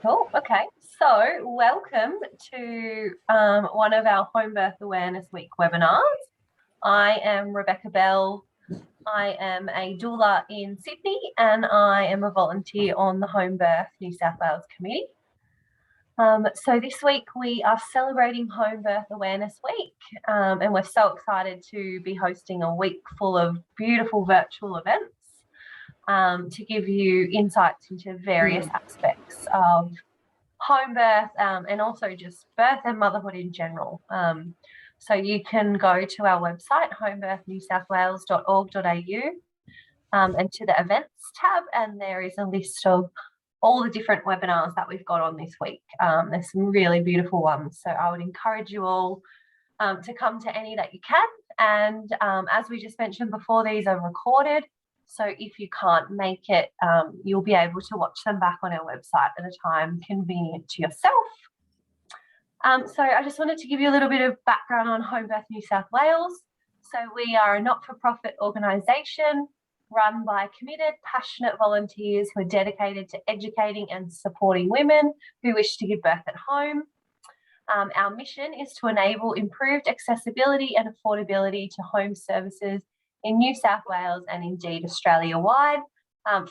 Cool. Okay. So welcome to one of our Homebirth Awareness Week webinars. I am Rebecca Bell. I am a doula in Sydney and I am a volunteer on the Homebirth New South Wales committee. So this week we are celebrating Homebirth Awareness Week and we're so excited to be hosting a week full of beautiful virtual events to give you insights into various aspects of home birth and also just birth and motherhood in general. So you can go to our website, homebirthnewsouthwales.org.au, and to the events tab, and there is a list of all the different webinars that we've got on this week. There's some really beautiful ones. So I would encourage you all to come to any that you can. And as we just mentioned before, these are recorded. So if you can't make it, you'll be able to watch them back on our website at a time convenient to yourself. So I just wanted to give you a little bit of background on Homebirth New South Wales. So we are a not-for-profit organisation run by committed, passionate volunteers who are dedicated to educating and supporting women who wish to give birth at home. Our mission is to enable improved accessibility and affordability to home services in New South Wales and indeed Australia-wide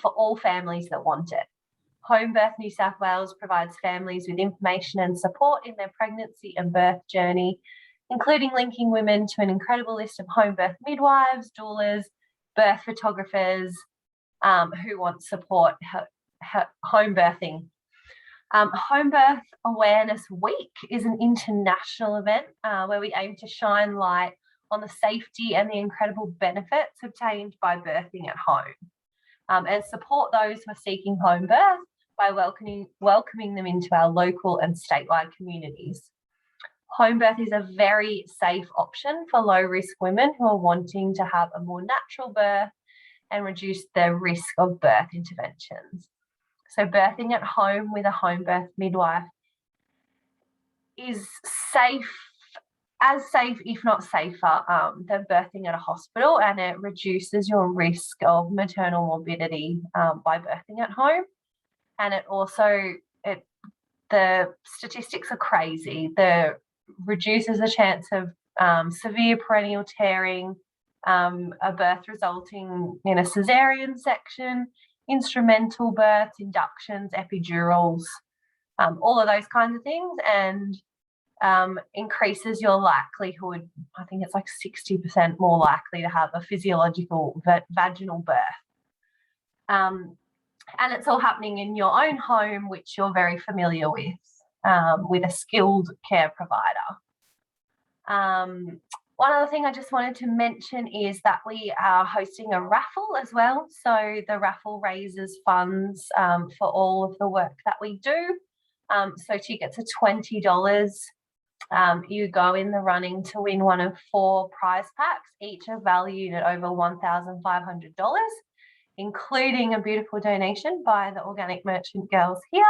for all families that want it. Homebirth New South Wales provides families with information and support in their pregnancy and birth journey, including linking women to an incredible list of home birth midwives, doulas, birth photographers who want support home birthing. Homebirth Awareness Week is an international event where we aim to shine light on the safety and the incredible benefits obtained by birthing at home and support those who are seeking home birth by welcoming them into our local and statewide communities. Home birth is a very safe option for low-risk women who are wanting to have a more natural birth and reduce the risk of birth interventions. So birthing at home with a home birth midwife is as safe, if not safer, than birthing at a hospital, and it reduces your risk of maternal morbidity by birthing at home. And it also, the statistics are crazy. The reduces the chance of severe perineal tearing, a birth resulting in a cesarean section, instrumental births, inductions, epidurals, all of those kinds of things, and increases your likelihood. I think it's like 60% more likely to have a physiological vaginal birth. And it's all happening in your own home, which you're very familiar with a skilled care provider. One other thing I just wanted to mention is that we are hosting a raffle as well. So the raffle raises funds for all of the work that we do. So tickets are $20. You go in the running to win one of 4 prize packs, each are valued at over $1,500, including a beautiful donation by the Organic Merchant girls here.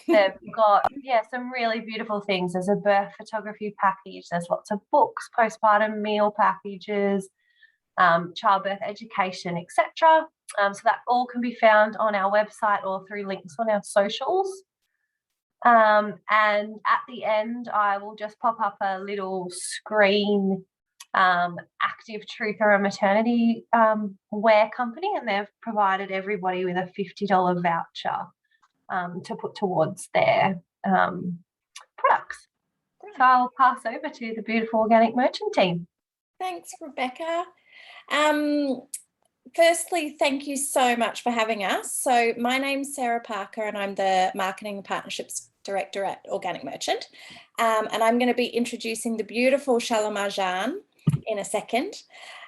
They've got, some really beautiful things. There's a birth photography package. There's lots of books, postpartum meal packages, childbirth education, etc. So that all can be found on our website or through links on our socials. And at the end, I will just pop up a little screen. Active Truth are a maternity wear company, and they've provided everybody with a $50 voucher to put towards their products. So I'll pass over to the beautiful Organic Merchant team. Thanks, Rebecca. Firstly, thank you so much for having us. So my name's Sarah Parker and I'm the Marketing and Partnerships Director at Organic Merchant. And I'm going to be introducing the beautiful Shalom Arjan in a second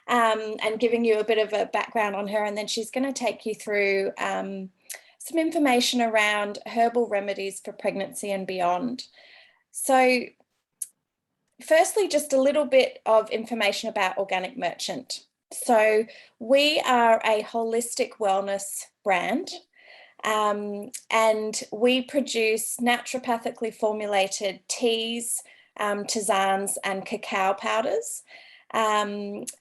and giving you a bit of a background on her. And then she's going to take you through some information around herbal remedies for pregnancy and beyond. So firstly, just a little bit of information about Organic Merchant. So we are a holistic wellness brand, and we produce naturopathically formulated teas, tisanes and cacao powders.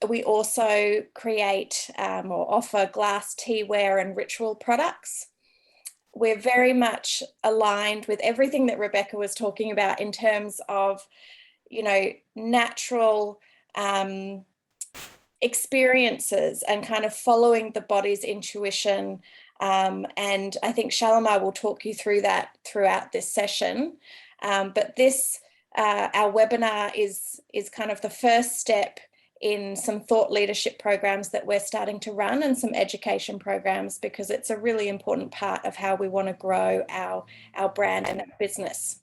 We also create or offer glass teaware and ritual products. we're very much aligned with everything that Rebecca was talking about in terms of, you know, natural experiences and kind of following the body's intuition. And I think Shalimar will talk you through that throughout this session. But this, our webinar is kind of the first step in some thought leadership programs that we're starting to run, and some education programs, because it's a really important part of how we want to grow our brand and our business.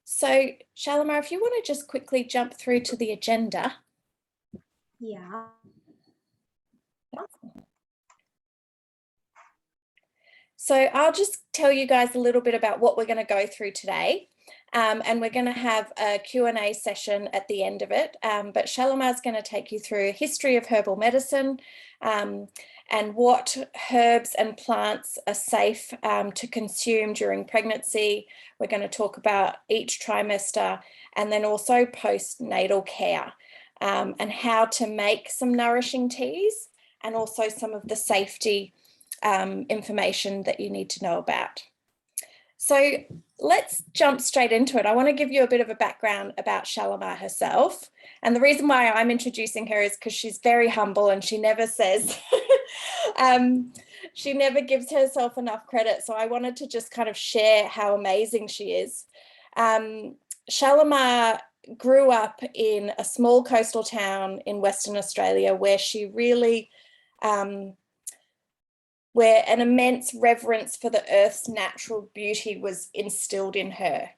So Shalimar, if you want to just quickly jump through to the agenda. Yeah. So I'll just tell you guys a little bit about what we're going to go through today. And we're going to have a Q&A session at the end of it. But Shalimar's going to take you through a history of herbal medicine, and what herbs and plants are safe to consume during pregnancy. We're going to talk about each trimester, and then also postnatal care, and how to make some nourishing teas, and also some of the safety information that you need to know about. So let's jump straight into it. I want to give you a bit of a background about Shalimar herself. And the reason why I'm introducing her is because she's very humble, and she never says, she never gives herself enough credit. So I wanted to just kind of share how amazing she is. Shalimar grew up in a small coastal town in Western Australia, where she really, where an immense reverence for the earth's natural beauty was instilled in her.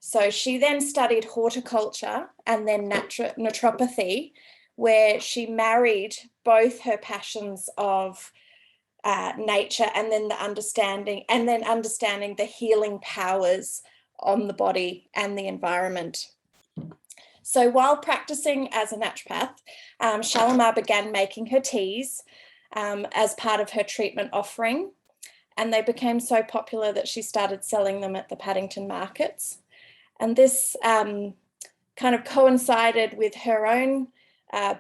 So she then studied horticulture and then naturopathy, where she married both her passions of nature and then understanding the healing powers on the body and the environment. So while practicing as a naturopath, Shalimar began making her teas as part of her treatment offering, and they became so popular that she started selling them at the Paddington markets. And this kind of coincided with her own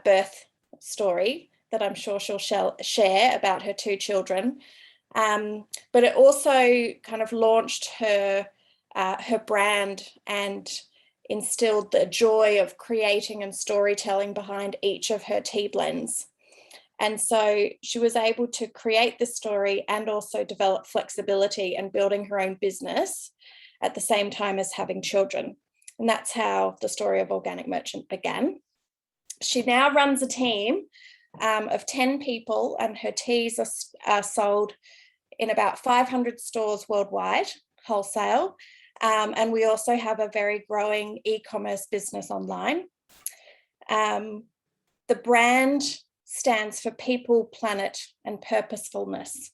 birth story that I'm sure she'll share about her 2 children. But it also kind of launched her brand and instilled the joy of creating and storytelling behind each of her tea blends. And so she was able to create this story and also develop flexibility and building her own business at the same time as having children. And that's how the story of Organic Merchant began. She now runs a team of 10 people, and her teas are sold in about 500 stores worldwide, wholesale. And we also have a very growing e-commerce business online. The brand stands for people, planet, and purposefulness.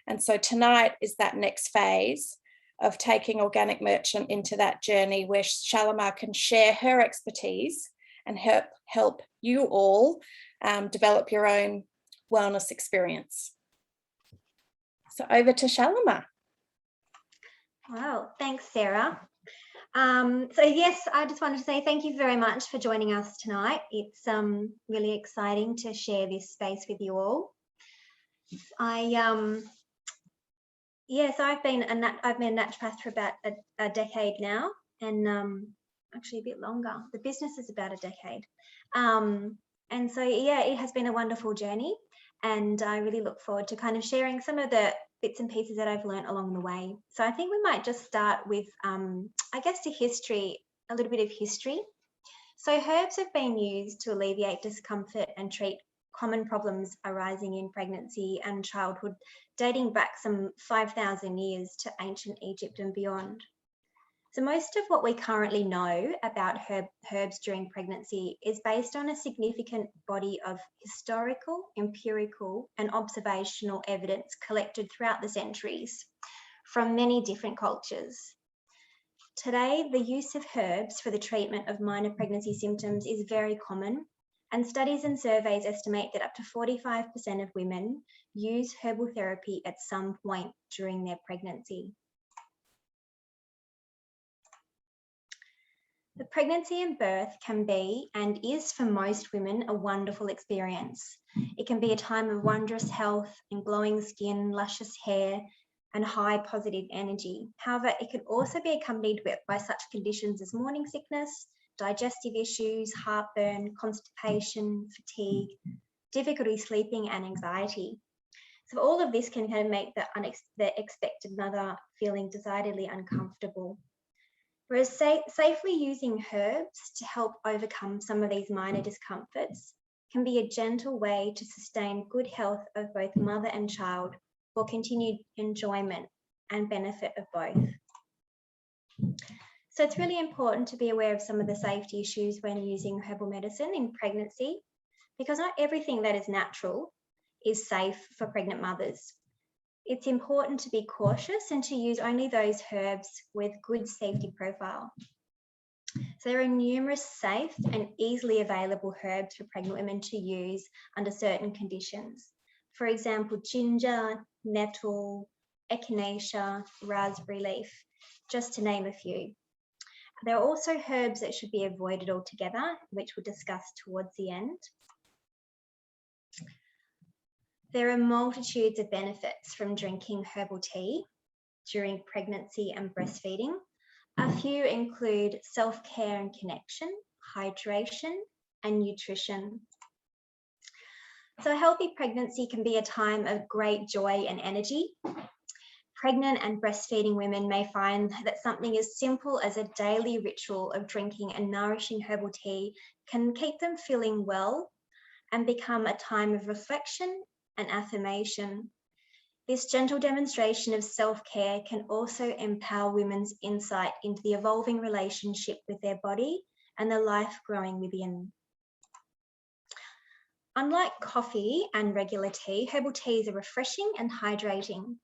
And so tonight is that next phase of taking Organic Merchant into that journey where Shalimar can share her expertise and help you all develop your own wellness experience. So over to Shalimar. Wow, thanks, Sarah. So yes, I just wanted to say thank you very much for joining us tonight. It's really exciting to share this space with you all. So I've been a naturopath for about a decade now, and actually a bit longer. The business is about a decade. And so yeah, it has been a wonderful journey, and I really look forward to kind of sharing some of the bits and pieces that I've learned along the way. So I think we might just start with, I guess, a little bit of history. So herbs have been used to alleviate discomfort and treat common problems arising in pregnancy and childhood, dating back some 5,000 years to ancient Egypt and beyond. So most of what we currently know about herbs during pregnancy is based on a significant body of historical, empirical, and observational evidence collected throughout the centuries from many different cultures. Today, the use of herbs for the treatment of minor pregnancy symptoms is very common, and studies and surveys estimate that up to 45% of women use herbal therapy at some point during their pregnancy. The pregnancy and birth can be, and is for most women, a wonderful experience. It can be a time of wondrous health and glowing skin, luscious hair, and high positive energy. However, it can also be accompanied by such conditions as morning sickness, digestive issues, heartburn, constipation, fatigue, difficulty sleeping, and anxiety. So all of this can kind of make the expected mother feeling decidedly uncomfortable. Whereas safely using herbs to help overcome some of these minor discomforts can be a gentle way to sustain good health of both mother and child for continued enjoyment and benefit of both. So it's really important to be aware of some of the safety issues when using herbal medicine in pregnancy, because not everything that is natural is safe for pregnant mothers. It's important to be cautious and to use only those herbs with good safety profile. So there are numerous safe and easily available herbs for pregnant women to use under certain conditions. For example, ginger, nettle, echinacea, raspberry leaf, just to name a few. There are also herbs that should be avoided altogether, which we'll discuss towards the end. There are multitudes of benefits from drinking herbal tea during pregnancy and breastfeeding. A few include self-care and connection, hydration, and nutrition. So a healthy pregnancy can be a time of great joy and energy. Pregnant and breastfeeding women may find that something as simple as a daily ritual of drinking a nourishing herbal tea can keep them feeling well and become a time of reflection and affirmation. This gentle demonstration of self-care can also empower women's insight into the evolving relationship with their body and the life growing within. Unlike coffee and regular tea, herbal teas are refreshing and hydrating.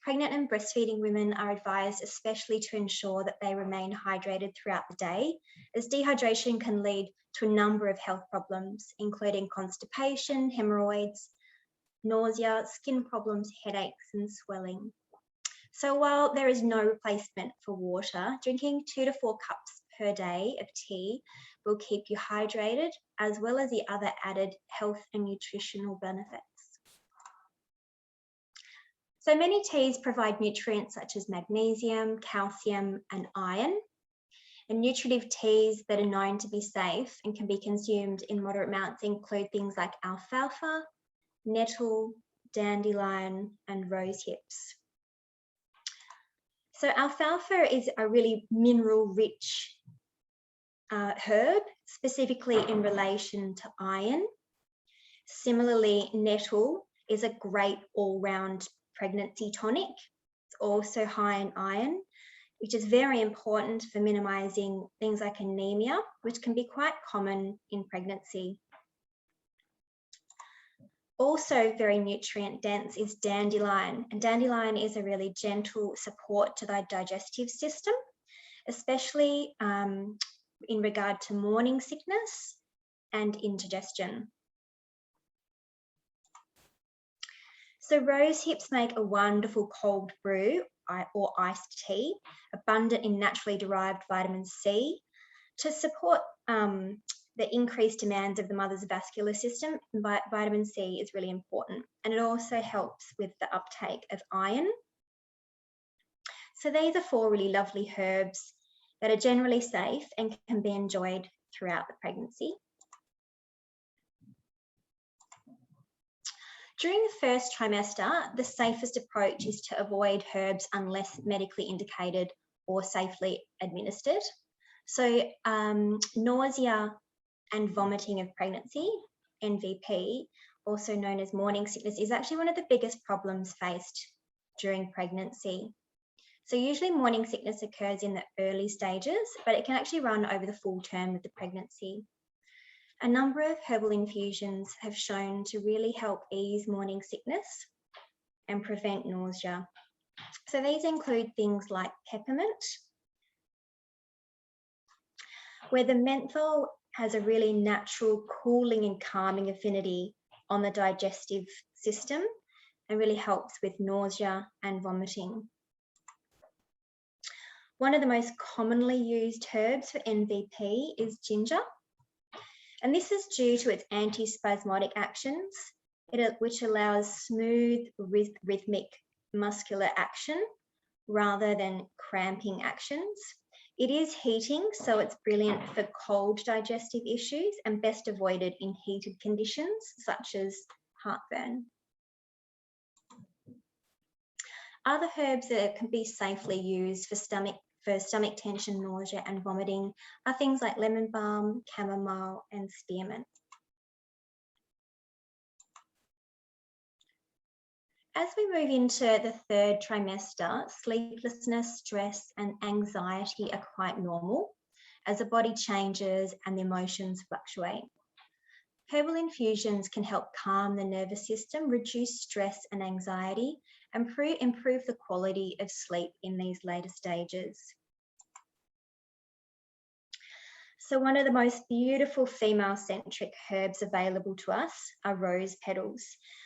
Pregnant and breastfeeding women are advised especially to ensure that they remain hydrated throughout the day, as dehydration can lead to a number of health problems, including constipation, hemorrhoids, nausea, skin problems, headaches, and swelling. So while there is no replacement for water, drinking 2 to 4 cups per day of tea will keep you hydrated, as well as the other added health and nutritional benefits. So many teas provide nutrients such as magnesium, calcium, and iron. And nutritive teas that are known to be safe and can be consumed in moderate amounts include things like alfalfa, nettle, dandelion, and rose hips. So alfalfa is a really mineral-rich herb, specifically in relation to iron. Similarly, nettle is a great all-round pregnancy tonic. It's also high in iron, which is very important for minimizing things like anemia, which can be quite common in pregnancy. Also very nutrient dense is dandelion, and dandelion is a really gentle support to the digestive system, especially in regard to morning sickness and indigestion. So rose hips make a wonderful cold brew or iced tea, abundant in naturally derived vitamin C, to support the increased demands of the mother's vascular system. Vitamin C is really important, and it also helps with the uptake of iron. So these are 4 really lovely herbs that are generally safe and can be enjoyed throughout the pregnancy. During the first trimester, the safest approach is to avoid herbs unless medically indicated or safely administered. So nausea and vomiting of pregnancy, NVP, also known as morning sickness, is actually one of the biggest problems faced during pregnancy. So usually morning sickness occurs in the early stages, but it can actually run over the full term of the pregnancy. A number of herbal infusions have shown to really help ease morning sickness and prevent nausea. So these include things like peppermint, where the menthol has a really natural cooling and calming affinity on the digestive system and really helps with nausea and vomiting. One of the most commonly used herbs for NVP is ginger. And this is due to its antispasmodic actions, which allows smooth, rhythmic muscular action rather than cramping actions. It is heating, so it's brilliant for cold digestive issues and best avoided in heated conditions such as heartburn. Other herbs that can be safely used for stomach tension, nausea and vomiting are things like lemon balm, chamomile and spearmint. As we move into the third trimester, sleeplessness, stress and anxiety are quite normal as the body changes and the emotions fluctuate. Herbal infusions can help calm the nervous system, reduce stress and anxiety, and improve the quality of sleep in these later stages. So one of the most beautiful female-centric herbs available to us are rose petals,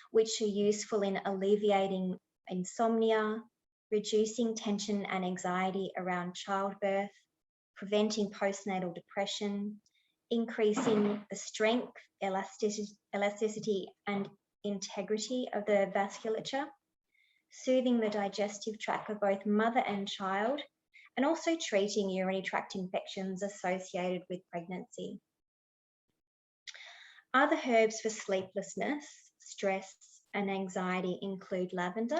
which are useful in alleviating insomnia, reducing tension and anxiety around childbirth, preventing postnatal depression, increasing the strength, elasticity and integrity of the vasculature, soothing the digestive tract of both mother and child, and also treating urinary tract infections associated with pregnancy. Other herbs for sleeplessness, stress and anxiety include lavender,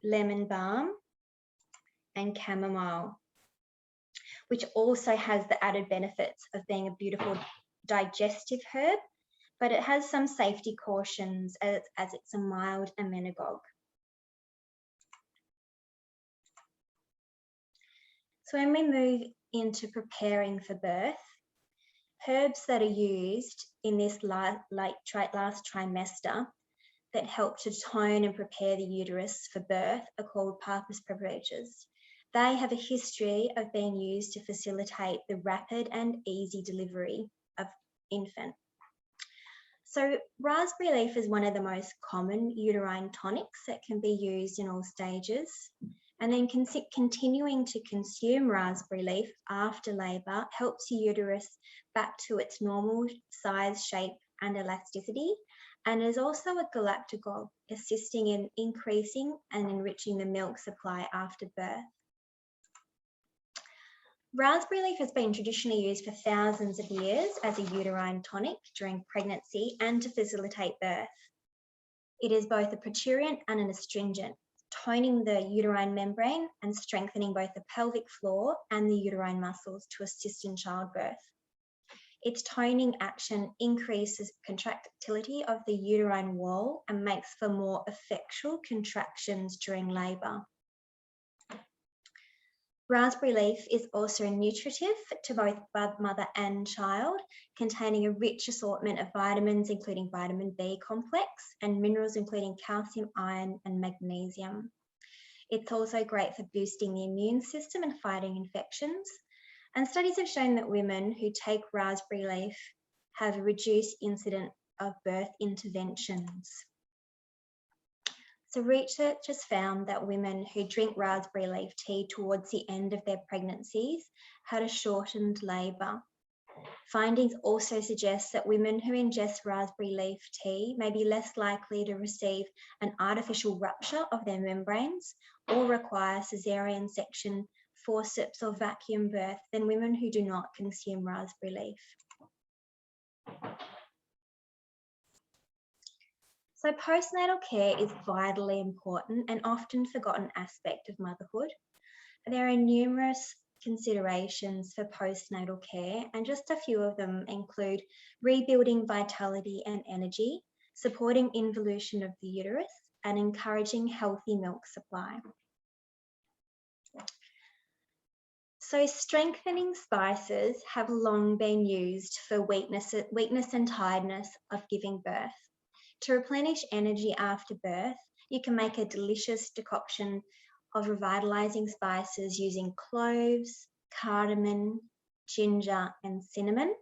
lemon balm and chamomile, which also has the added benefits of being a beautiful digestive herb, but it has some safety cautions as it's a mild emmenagogue. So when we move into preparing for birth, herbs that are used in this last trimester that help to tone and prepare the uterus for birth are called papas preparators. They have a history of being used to facilitate the rapid and easy delivery of infant. So raspberry leaf is one of the most common uterine tonics that can be used in all stages. And then continuing to consume raspberry leaf after labour helps the uterus back to its normal size, shape and elasticity, and is also a galactagogue, assisting in increasing and enriching the milk supply after birth. Raspberry leaf has been traditionally used for thousands of years as a uterine tonic during pregnancy and to facilitate birth. It is both a prurient and an astringent, toning the uterine membrane and strengthening both the pelvic floor and the uterine muscles to assist in childbirth. Its toning action increases contractility of the uterine wall and makes for more effectual contractions during labour. Raspberry leaf is also a nutritive to both mother and child, containing a rich assortment of vitamins, including vitamin B complex, and minerals, including calcium, iron, and magnesium. It's also great for boosting the immune system and fighting infections. And studies have shown that women who take raspberry leaf have a reduced incidence of birth interventions. So research has found that women who drink raspberry leaf tea towards the end of their pregnancies had a shortened labour. Findings also suggest that women who ingest raspberry leaf tea may be less likely to receive an artificial rupture of their membranes or require caesarean section, forceps or vacuum birth than women who do not consume raspberry leaf. So postnatal care is vitally important and often forgotten aspect of motherhood. There are numerous considerations for postnatal care, and just a few of them include rebuilding vitality and energy, supporting involution of the uterus, and encouraging healthy milk supply. So strengthening spices have long been used for weakness and tiredness of giving birth. To replenish energy after birth, you can make a delicious decoction of revitalizing spices using cloves, cardamom, ginger, and cinnamon.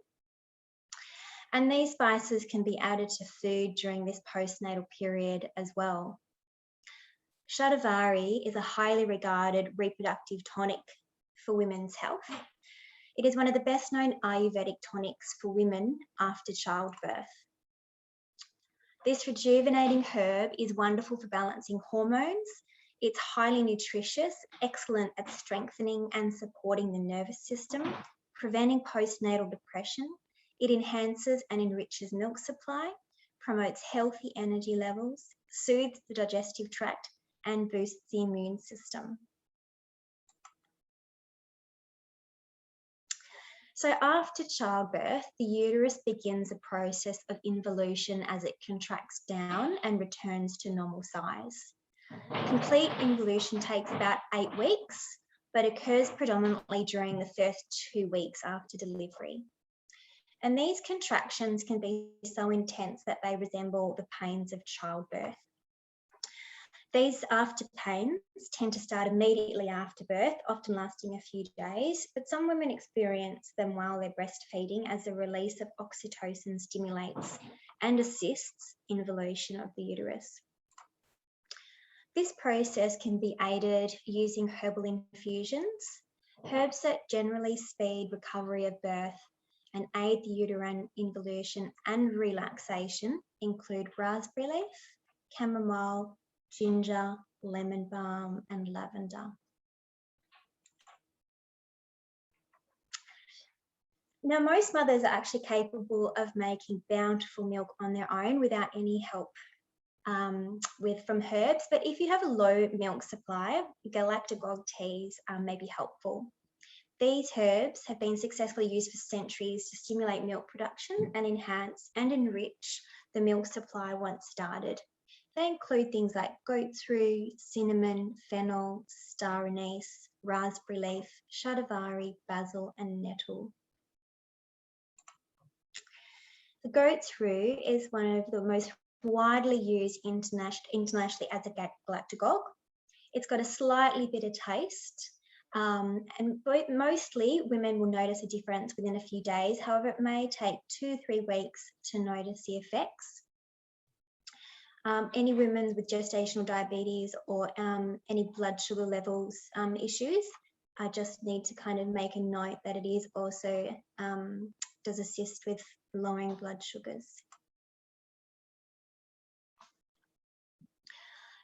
And these spices can be added to food during this postnatal period as well. Shatavari is a highly regarded reproductive tonic for women's health. It is one of the best known Ayurvedic tonics for women after childbirth. This rejuvenating herb is wonderful for balancing hormones. It's highly nutritious, excellent at strengthening and supporting the nervous system, preventing postnatal depression. It enhances and enriches milk supply, promotes healthy energy levels, soothes the digestive tract, and boosts the immune system. So after childbirth, the uterus begins a process of involution as it contracts down and returns to normal size. Complete involution takes about 8 weeks, but occurs predominantly during the first 2 weeks after delivery. And these contractions can be so intense that they resemble the pains of childbirth. These after pains tend to start immediately after birth, often lasting a few days, but some women experience them while they're breastfeeding as the release of oxytocin stimulates and assists involution of the uterus. This process can be aided using herbal infusions, herbs that generally speed recovery of birth and aid the uterine involution and relaxation include raspberry leaf, chamomile, ginger, lemon balm, and lavender. Now, most mothers are actually capable of making bountiful milk on their own without any help from herbs, but if you have a low milk supply, galactagogue teas may be helpful. These herbs have been successfully used for centuries to stimulate milk production and enhance and enrich the milk supply once started. They include things like goat's root, cinnamon, fennel, star anise, raspberry leaf, shatavari, basil, and nettle. The goat's root is one of the most widely used internationally as a galactagogue. It's got a slightly bitter taste, and mostly women will notice a difference within a few days. However, it may take 2 to 3 weeks to notice the effects. Any women with gestational diabetes or any blood sugar levels issues, I just need to kind of make a note that it is also does assist with lowering blood sugars.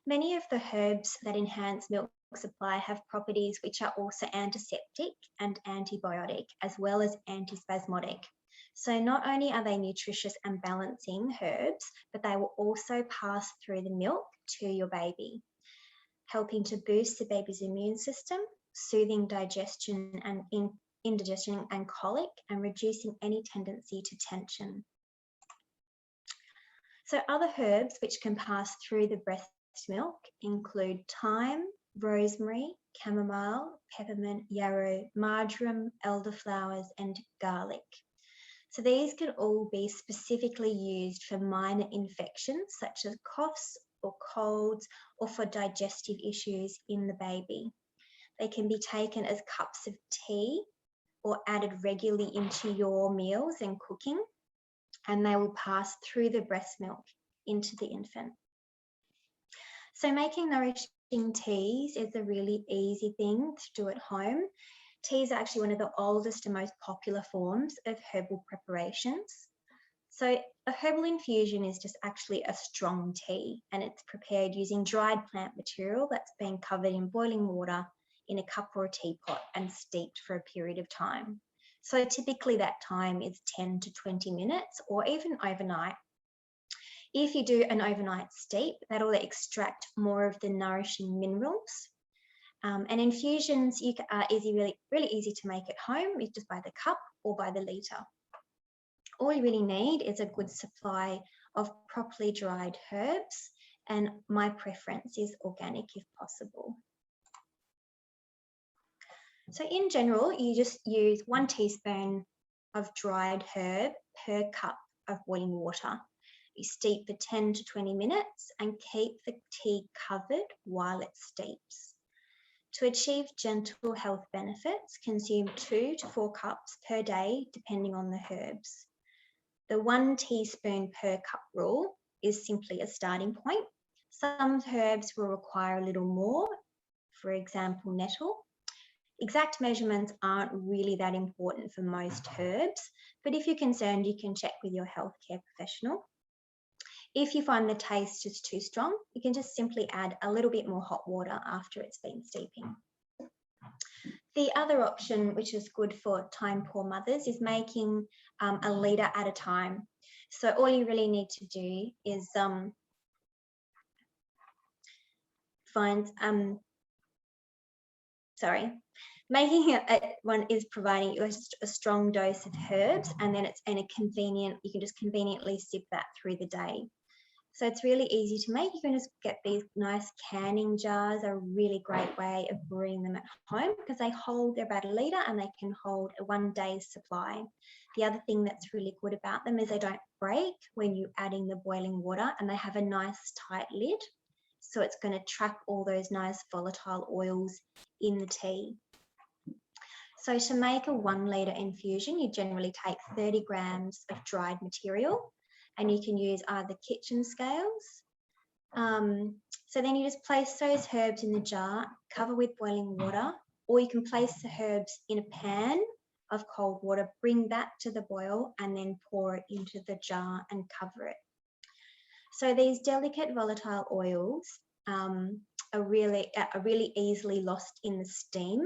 Many of the herbs that enhance milk supply have properties which are also antiseptic and antibiotic, as well as antispasmodic. So not only are they nutritious and balancing herbs, but they will also pass through the milk to your baby, helping to boost the baby's immune system, soothing digestion and indigestion and colic, and reducing any tendency to tension. So other herbs which can pass through the breast milk include thyme, rosemary, chamomile, peppermint, yarrow, marjoram, elderflowers, and garlic. So these can all be specifically used for minor infections such as coughs or colds, or for digestive issues in the baby. They can be taken as cups of tea or added regularly into your meals and cooking, and they will pass through the breast milk into the infant. So making nourishing teas is a really easy thing to do at home. Tea is actually one of the oldest and most popular forms of herbal preparations. So a herbal infusion is just actually a strong tea, and it's prepared using dried plant material that's been covered in boiling water in a cup or a teapot and steeped for a period of time. So typically that time is 10 to 20 minutes or even overnight. If you do an overnight steep, that'll extract more of the nourishing minerals. And infusions are really easy to make at home. It's just by the cup or by the litre. All you really need is a good supply of properly dried herbs, and my preference is organic if possible. So in general, you just use 1 teaspoon of dried herb per cup of boiling water. You steep for 10 to 20 minutes and keep the tea covered while it steeps. To achieve gentle health benefits, consume 2 to 4 cups per day, depending on the herbs. The 1 teaspoon per cup rule is simply a starting point. Some herbs will require a little more, for example, nettle. Exact measurements aren't really that important for most herbs, but if you're concerned, you can check with your healthcare professional. If you find the taste is too strong, you can just simply add a little bit more hot water after it's been steeping. The other option, which is good for time-poor mothers, is making a litre at a time. So all you really need to do is making one is providing you a strong dose of herbs, and then you can just conveniently sip that through the day. So it's really easy to make. You can just get these nice canning jars, a really great way of brewing them at home because they're about a litre and they can hold a 1 day's supply. The other thing that's really good about them is they don't break when you're adding the boiling water, and they have a nice tight lid. So it's going to trap all those nice volatile oils in the tea. So to make a 1 litre infusion, you generally take 30 grams of dried material, and you can use either kitchen scales. So then you just place those herbs in the jar, cover with boiling water, or you can place the herbs in a pan of cold water, bring that to the boil, and then pour it into the jar and cover it. So these delicate volatile oils are really easily lost in the steam.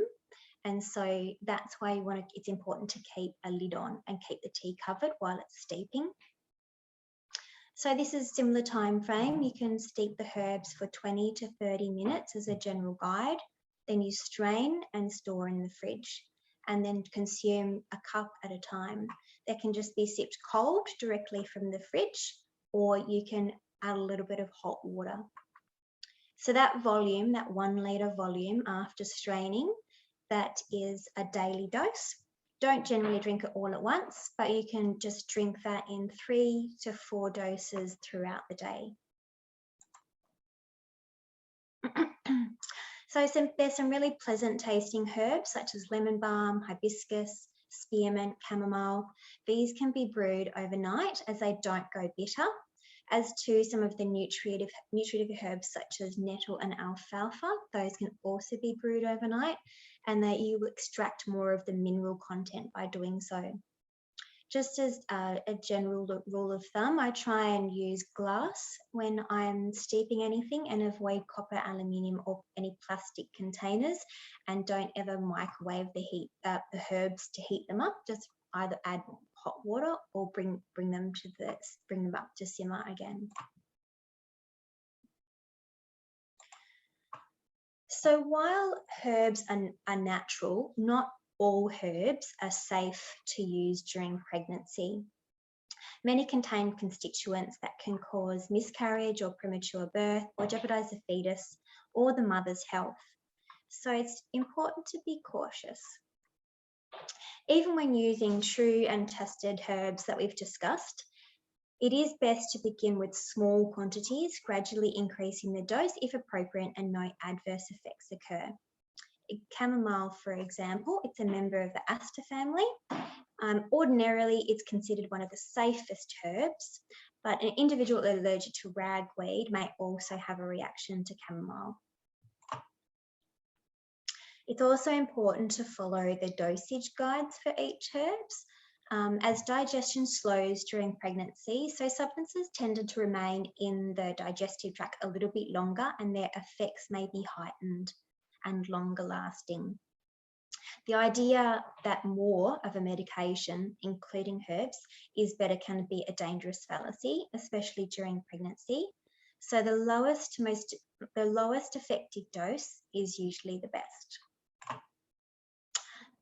And so that's why it's important to keep a lid on and keep the tea covered while it's steeping. So this is a similar time frame. You can steep the herbs for 20 to 30 minutes as a general guide. Then you strain and store in the fridge, and then consume a cup at a time. They can just be sipped cold directly from the fridge, or you can add a little bit of hot water. So that volume, that 1 litre volume after straining, that is a daily dose. Don't generally drink it all at once, but you can just drink that in 3 to 4 doses throughout the day. So there's some really pleasant tasting herbs such as lemon balm, hibiscus, spearmint, chamomile. These can be brewed overnight as they don't go bitter. As to some of the nutritive herbs such as nettle and alfalfa, those can also be brewed overnight, and that you will extract more of the mineral content by doing so. Just as a general rule of thumb, I try and use glass when I'm steeping anything and avoid copper, aluminium, or any plastic containers, and don't ever microwave the herbs to heat them up. Just either add hot water or bring them up to simmer again. So while herbs are natural, not all herbs are safe to use during pregnancy. Many contain constituents that can cause miscarriage or premature birth, or jeopardize the fetus or the mother's health. So it's important to be cautious. Even when using true and tested herbs that we've discussed, it is best to begin with small quantities, gradually increasing the dose if appropriate and no adverse effects occur. Chamomile, for example, it's a member of the aster family. Ordinarily, it's considered one of the safest herbs, but an individual allergic to ragweed may also have a reaction to chamomile. It's also important to follow the dosage guides for each herbs, as digestion slows during pregnancy, so substances tended to remain in the digestive tract a little bit longer, and their effects may be heightened and longer lasting. The idea that more of a medication, including herbs, is better can be a dangerous fallacy, especially during pregnancy. So the lowest effective dose is usually the best.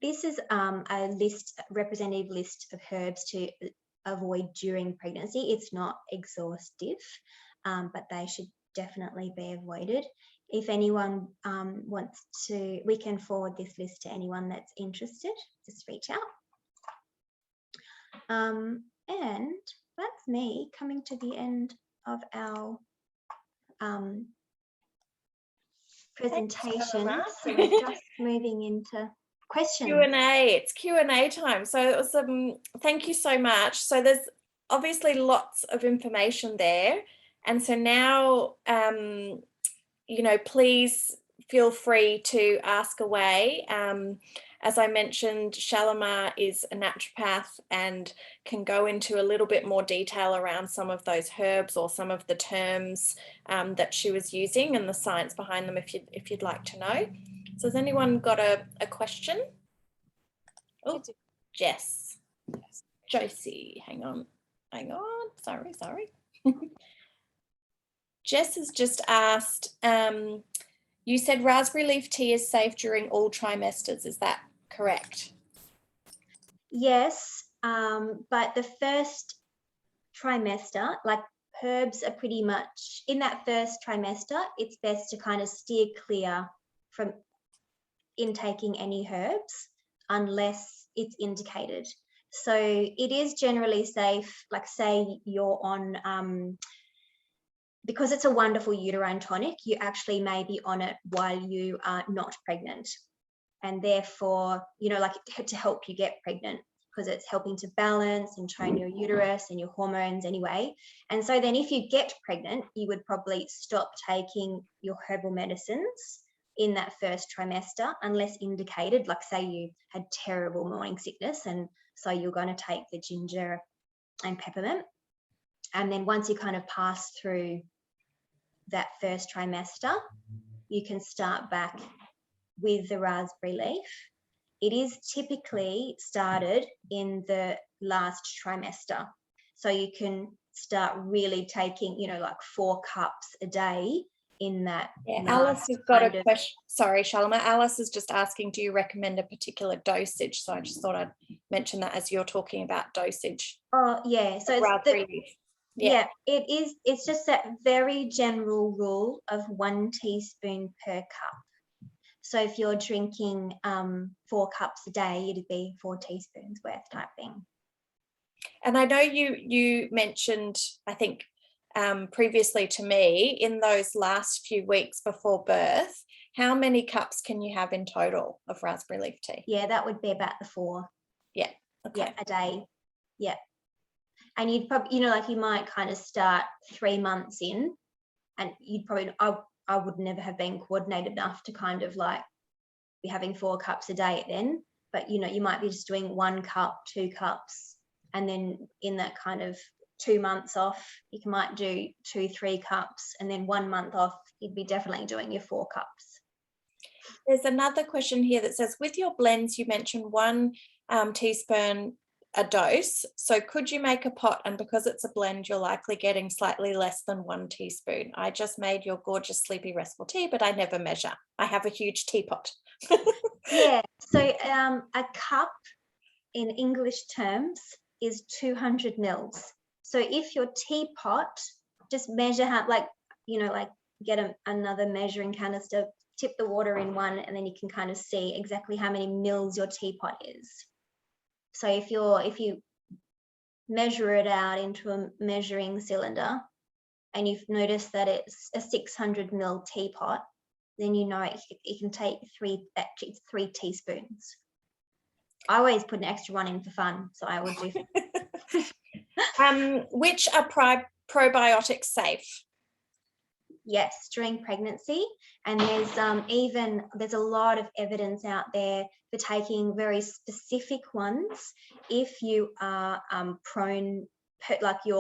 This is a representative list of herbs to avoid during pregnancy. It's not exhaustive, but they should definitely be avoided. If anyone wants to, we can forward this list to anyone that's interested. Just reach out. And that's me coming to the end of our presentation. So we're just moving into questions. Q&A. It's Q&A time. So it was, thank you so much. So there's obviously lots of information there, And so now, you know, please feel free to ask away. As I mentioned, Shalimar is a naturopath and can go into a little bit more detail around some of those herbs or some of the terms that she was using and the science behind them, if you'd like to know. So has anyone got a question? Oh, Jess. Josie, hang on. Sorry. Jess has just asked, you said raspberry leaf tea is safe during all trimesters. Is that correct? Yes, but the first trimester, like herbs are pretty much, in that first trimester, it's best to kind of steer clear from intaking any herbs unless it's indicated. So it is generally safe, like say you're on, because it's a wonderful uterine tonic, you actually may be on it while you are not pregnant. And therefore, you know, like to help you get pregnant, because it's helping to balance and tone your uterus and your hormones anyway. And so then if you get pregnant, you would probably stop taking your herbal medicines in that first trimester unless indicated, like say you had terrible morning sickness and so you're going to take the ginger and peppermint. And then once you kind of pass through that first trimester, you can start back with the raspberry leaf. It is typically started in the last trimester. So you can start really taking, you know, like 4 cups a day in that. Yeah, Alice has got a question. Sorry, Shalimar. Alice is just asking, do you recommend a particular dosage? So I just thought I'd mention that as you're talking about dosage. Oh, yeah. So it's yeah, it is. It's just that very general rule of 1 teaspoon per cup. So if you're drinking 4 cups a day, it'd be 4 teaspoons worth type thing. And I know you mentioned, I think, previously to me, in those last few weeks before birth, how many cups can you have in total of raspberry leaf tea? Yeah, that would be about the 4. Yeah. Okay. Yeah, a day. Yeah. And you'd probably, you know, like you might kind of start 3 months in, and you'd probably, I would never have been coordinated enough to kind of like be having 4 cups a day then, but you know, you might be just doing 1 cup, 2 cups, and then in that kind of 2 months off, you might do 2, 3 cups, and then 1 month off, you'd be definitely doing your 4 cups. There's another question here that says, with your blends, you mentioned 1 teaspoon a dose. So could you make a pot? And because it's a blend, you're likely getting slightly less than 1 teaspoon. I just made your gorgeous sleepy restful tea, but I never measure. I have a huge teapot. Yeah. So a cup in English terms is 200 mils. So if your teapot, just measure how, like, you know, like get another measuring canister, tip the water in one, and then you can kind of see exactly how many mils your teapot is. So if you measure it out into a measuring cylinder and you've noticed that it's a 600 ml teapot, then you know it can take 3 teaspoons. I always put an extra 1 in for fun, so I would do. Which are probiotics safe? Yes, during pregnancy, and there's a lot of evidence out there for taking very specific ones if you are prone, like you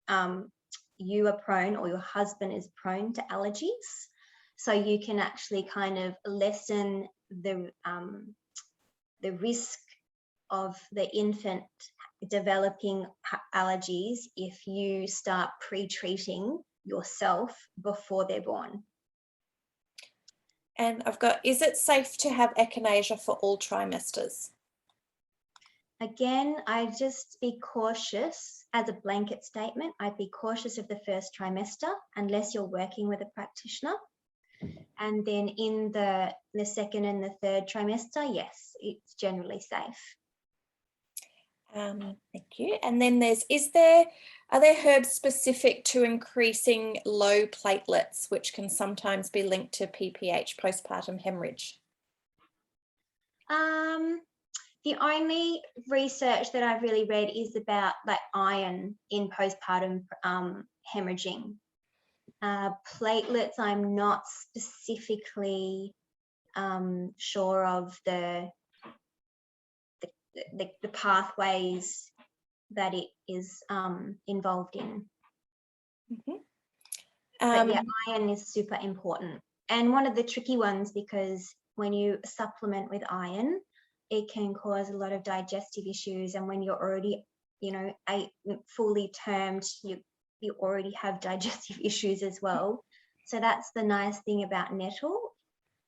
are prone or your husband is prone to allergies, so you can actually kind of lessen the risk of the infant developing allergies if you start pre-treating yourself before they're born. And I've got, is it safe to have echinacea for all trimesters? Again, I'd just be cautious. As a blanket statement, I'd be cautious of the first trimester unless you're working with a practitioner. And then in the second and the third trimester, yes, it's generally safe. Thank you. And then are there herbs specific to increasing low platelets, which can sometimes be linked to PPH, postpartum hemorrhage? The only research that I've really read is about like iron in postpartum hemorrhaging. Platelets, I'm not specifically sure of the pathways that it is involved in. Mm-hmm. But yeah, iron is super important. And one of the tricky ones, because when you supplement with iron, it can cause a lot of digestive issues. And when you're already, you know, fully termed, you already have digestive issues as well. So that's the nice thing about nettle,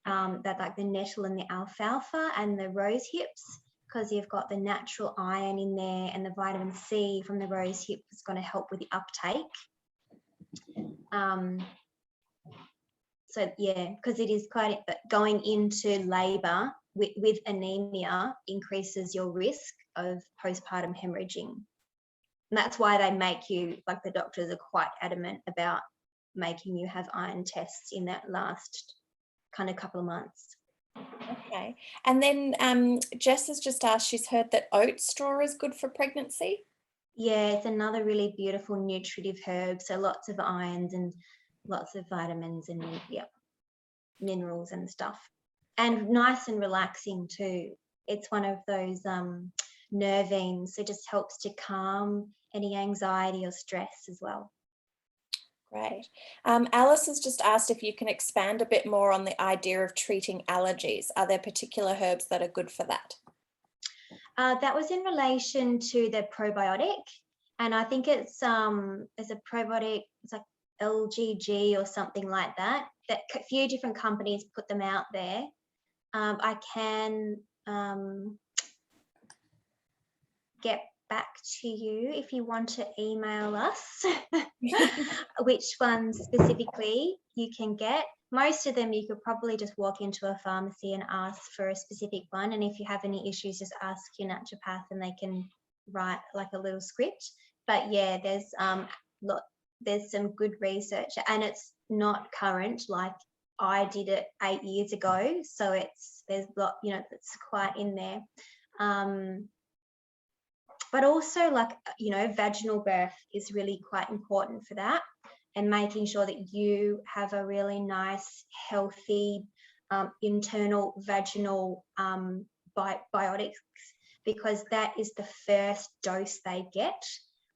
that like the nettle and the alfalfa and the rose hips, because you've got the natural iron in there, and the vitamin C from the rose hip is going to help with the uptake. So yeah, because it is quite, going into labour with anemia increases your risk of postpartum hemorrhaging. And that's why they make you, like the doctors are quite adamant about making you have iron tests in that last kind of couple of months. Okay. And then Jess has just asked, she's heard that oat straw is good for pregnancy. Yeah, it's another really beautiful nutritive herb. So lots of irons and lots of vitamins and minerals and stuff. And nice and relaxing too. It's one of those nervines, so it just helps to calm any anxiety or stress as well. Great. Alice has just asked if you can expand a bit more on the idea of treating allergies. Are there particular herbs that are good for that? That was in relation to the probiotic, and I think it's a probiotic, it's like LGG or something like that. That a few different companies put them out there. I can get back to you if you want to email us which ones specifically you can get. Most of them you could probably just walk into a pharmacy and ask for a specific one, and if you have any issues just ask your naturopath and they can write like a little script. But yeah, there's some good research, and it's not current, like I did it 8 years ago, so there's a lot, you know, it's quite in there. But also, like, you know, vaginal birth is really quite important for that, and making sure that you have a really nice, healthy internal vaginal biotics, because that is the first dose they get.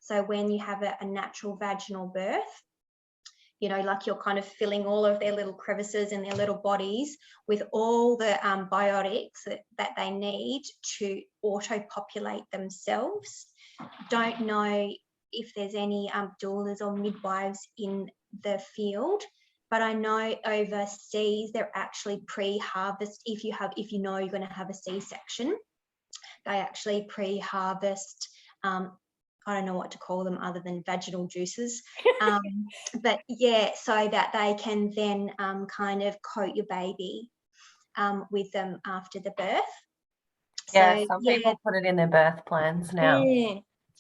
So when you have a natural vaginal birth, you know, like you're kind of filling all of their little crevices in their little bodies with all the biotics that they need to auto-populate themselves. Don't know if there's any doulas or midwives in the field, but I know overseas they're actually pre-harvest. If you know you're going to have a C-section, they actually pre-harvest I don't know what to call them other than vaginal juices. But yeah, so that they can then kind of coat your baby with them after the birth. Yeah, so, some people put it in their birth plans now.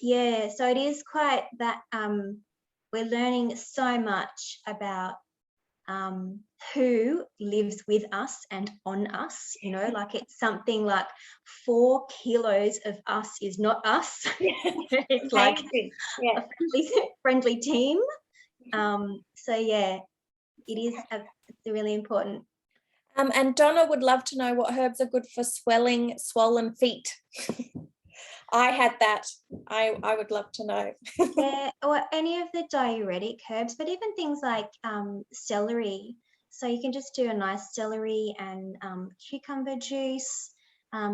Yeah, so it is quite that we're learning so much about who lives with us and on us, you know, like it's something like 4 kilos of us is not us. It's like a friendly team. So yeah, it is really important. And Donna would love to know what herbs are good for swollen feet. I had that. I would love to know. Yeah, or any of the diuretic herbs, but even things like celery. So you can just do a nice celery and cucumber juice,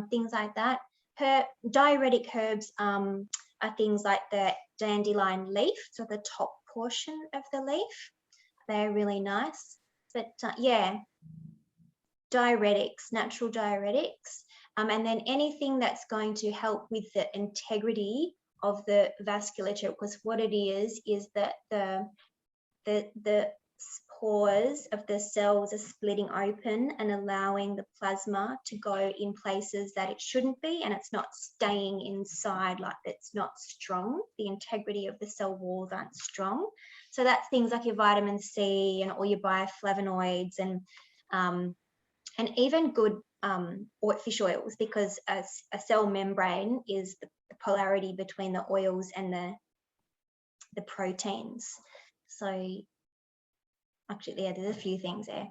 things like that. Diuretic herbs are things like the dandelion leaf, so the top portion of the leaf. They're really nice. But yeah, diuretics, natural diuretics. And then anything that's going to help with the integrity of the vasculature, because what it is that the pores of the cells are splitting open and allowing the plasma to go in places that it shouldn't be, and it's not staying inside, like it's not strong. The integrity of the cell walls aren't strong. So that's things like your vitamin C and all your bioflavonoids and even good fish oils, because a cell membrane is the polarity between the oils and the proteins. So Actually, yeah, there's a few things there.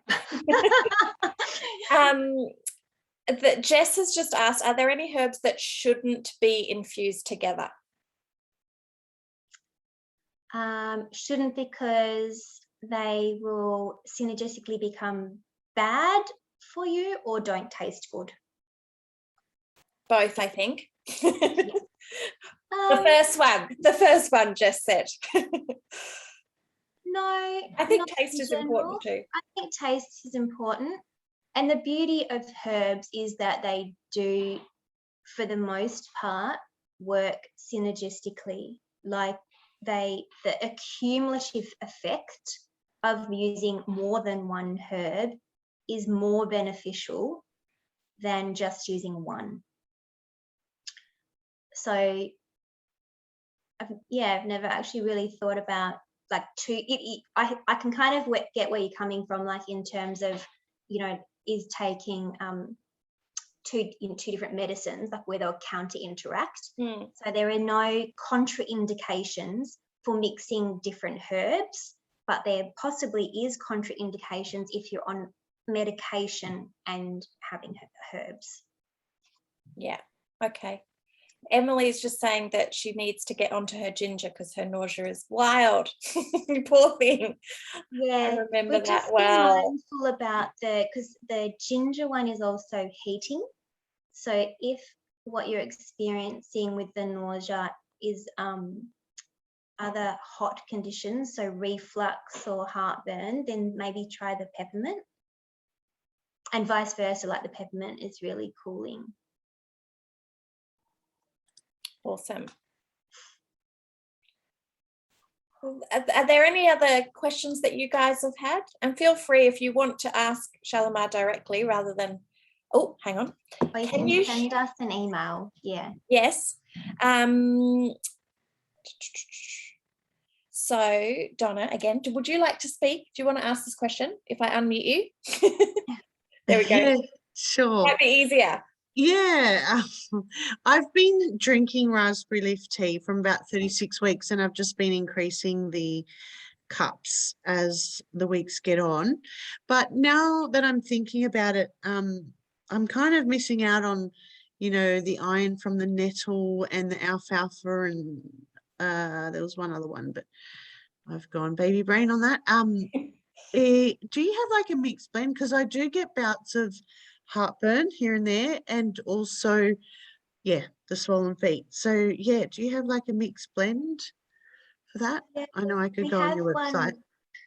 That Jess has just asked, are there any herbs that shouldn't be infused together? Shouldn't, because they will synergistically become bad for you or don't taste good. Both, I think. The The first one Jess said. No, I think not taste in is general. important too. I think taste is important. And the beauty of herbs is that they do, for the most part, work synergistically. Like the accumulative effect of using more than one herb is more beneficial than just using one. So, I've never actually really thought about like I can kind of get where you're coming from, like in terms of, is taking two different medicines, like where they'll counter interact. So there are no contraindications for mixing different herbs, but there possibly is contraindications if you're on medication and having herbs. Yeah, okay. Emily's just saying that she needs to get onto her ginger because her nausea is wild. Poor thing. Yeah, I remember that just well. be mindful about because the ginger one is also heating. So if what you're experiencing with the nausea is other hot conditions, so reflux or heartburn, then maybe try the peppermint. And vice versa, like the peppermint is really cooling. Awesome. Are there any other questions that you guys have had? And feel free if you want to ask Shalimar directly rather than, oh, hang on. Or you can send us an email. Yeah. Yes. So Donna, again, would you like to speak? Do you want to ask this question if I unmute you? There we go. Yeah, sure. Might be easier. Yeah, I've been drinking raspberry leaf tea from about 36 weeks, and I've just been increasing the cups as the weeks get on. But now that I'm thinking about it, I'm kind of missing out on, the iron from the nettle and the alfalfa, and there was one other one, but I've gone baby brain on that. Do you have like a mixed blend? Because I do get bouts of heartburn here and there, and also the swollen feet. So do you have like a mixed blend for that? I know I could go on your website.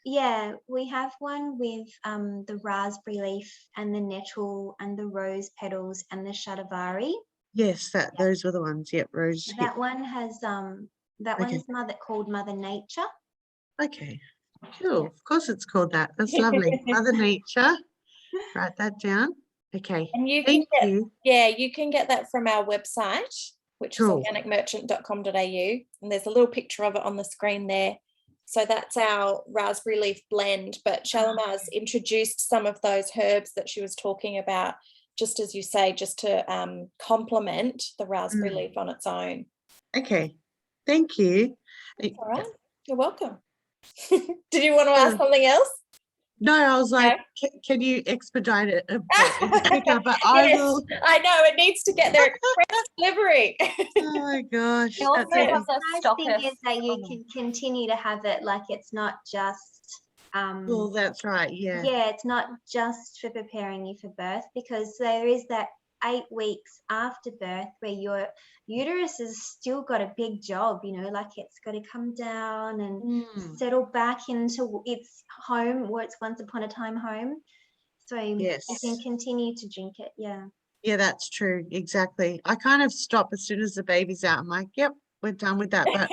Yeah, we have one with the raspberry leaf and the nettle and the rose petals and the shatavari. Yes, those were the ones. Yep, rose. That one has one is called Mother Nature. Okay, cool. Of course it's called that. That's lovely. Mother Nature. Write that down. Okay. And you can get that from our website, which is organicmerchant.com.au, and there's a little picture of it on the screen there. So that's our raspberry leaf blend, but Shalimar's introduced some of those herbs that she was talking about, just as you say, just to complement the raspberry leaf on its own. Okay, thank you. That's all right, you're welcome. Did you want to ask something else? No, I was like, can you expedite it a bit quicker? But I will. I know, it needs to get there express delivery. Oh my gosh. The nice thing is that you can continue to have it, like it's not just well, that's right, yeah. Yeah, it's not just for preparing you for birth, because there is that 8 weeks after birth where your uterus has still got a big job, like it's got to come down and settle back into its home, where it's once upon a time home. So you can continue to drink it. Yeah, that's true. Exactly. I kind of stop as soon as the baby's out. I'm like, yep, we're done with that. But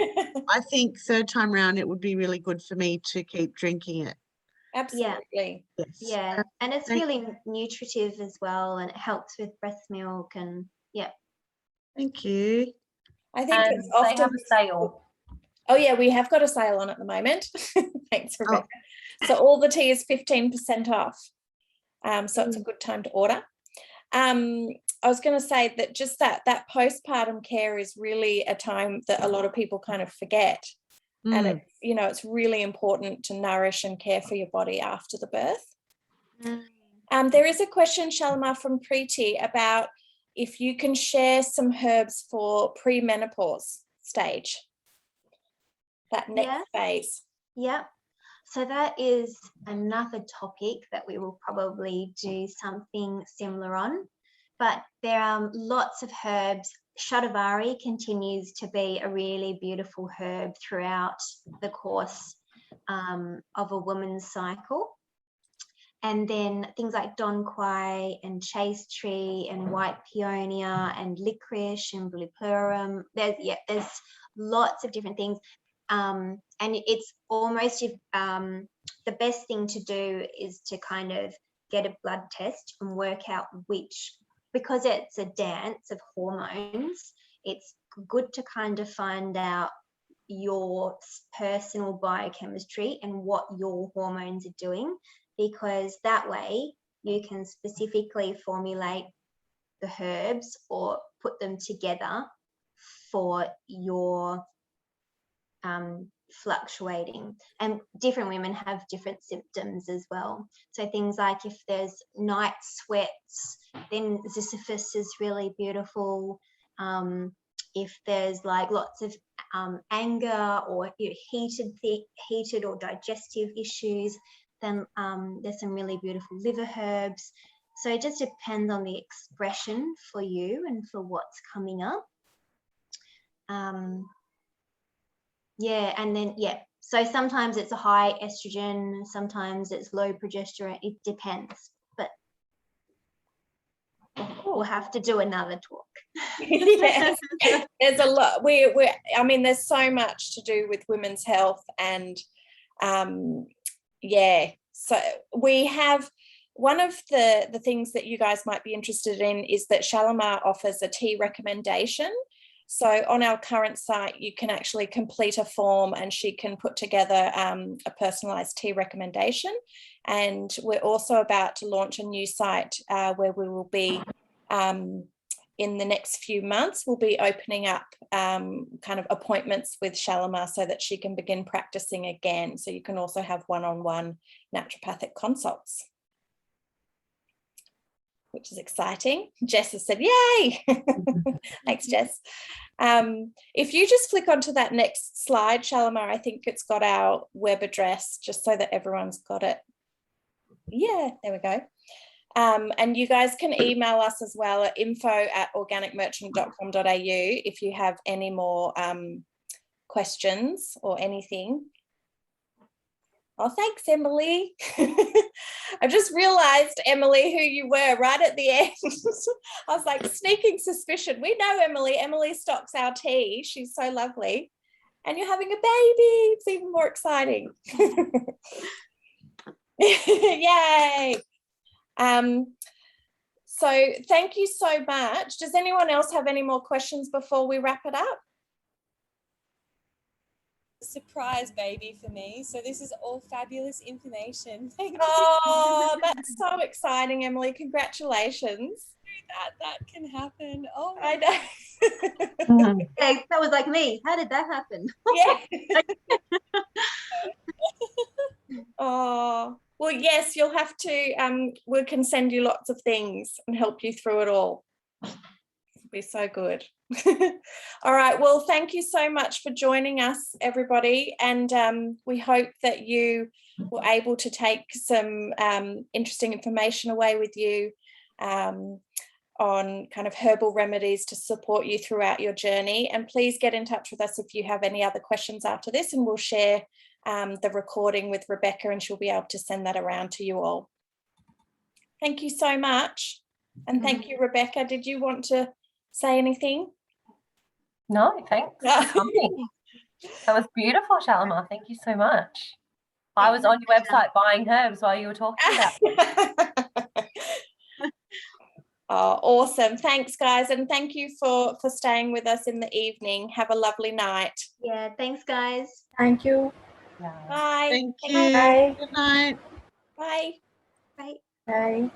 I think third time round it would be really good for me to keep drinking it. Absolutely. Yes. Yeah, and it's really nutritive as well, and it helps with breast milk, and Thank you. I think it's often they have a sale. Oh yeah, we have got a sale on at the moment. Thanks, Rebecca. So all the tea is 15% off. So it's a good time to order. I was going to say that just that postpartum care is really a time that a lot of people kind of forget. And it, you know, it's really important to nourish and care for your body after the birth. There is a question, Shalimar, from Preeti about if you can share some herbs for premenopause stage, that next phase. Yeah. So that is another topic that we will probably do something similar on. But there are lots of herbs. Shatavari continues to be a really beautiful herb throughout the course of a woman's cycle. And then things like Don Quai and Chase Tree and White Peonia and Licorice and Bulipurum. There's lots of different things. And it's almost the best thing to do is to kind of get a blood test and work out which, because it's a dance of hormones, it's good to kind of find out your personal biochemistry and what your hormones are doing, because that way you can specifically formulate the herbs or put them together for your fluctuating. And different women have different symptoms as well. So things like if there's night sweats, then Sisyphus is really beautiful. If there's like lots of anger or heated or digestive issues, then there's some really beautiful liver herbs. So it just depends on the expression for you and for what's coming up. So sometimes it's a high estrogen, sometimes it's low progesterone. It depends, but we'll have to do another talk. Yes, there's a lot. I mean, there's so much to do with women's health, and so we have one of the things that you guys might be interested in is that Shalimar offers a tea recommendation. So on our current site, you can actually complete a form and she can put together a personalised tea recommendation. And we're also about to launch a new site where we will be, in the next few months, we'll be opening up kind of appointments with Shalimar so that she can begin practicing again. So you can also have one-on-one naturopathic consults, which is exciting. Jess has said, yay. Thanks, Jess. If you just flick onto that next slide, Shalimar, I think it's got our web address just so that everyone's got it. Yeah, there we go. And you guys can email us as well at info@organicmerchant.com.au if you have any more questions or anything. Oh, thanks, Emily. I just realised, Emily, who you were right at the end. I was like, sneaking suspicion. We know Emily. Emily stocks our tea. She's so lovely. And you're having a baby. It's even more exciting. Yay. So thank you so much. Does anyone else have any more questions before we wrap it up? Surprise baby for me, so this is all fabulous information. Thank you. Oh, that's so exciting, Emily. Congratulations. That can happen. Oh, I know. Yeah, that was like me. How did that happen? Yeah. Oh, well, yes, you'll have to, we can send you lots of things and help you through it all. It'll be so good. All right, well, thank you so much for joining us, everybody, and we hope that you were able to take some interesting information away with you on kind of herbal remedies to support you throughout your journey. And please get in touch with us if you have any other questions after this, and we'll share the recording with Rebecca and she'll be able to send that around to you all. Thank you so much. And thank you, Rebecca. Did you want to say anything? No, thanks for coming. That was beautiful, Shalimar. Thank you so much. I was on your website buying herbs while you were talking about it. Oh, awesome. Thanks, guys. And thank you for staying with us in the evening. Have a lovely night. Yeah, thanks, guys. Thank you. Yeah. Bye. Thank you. Bye. Good night. Bye. Bye. Bye.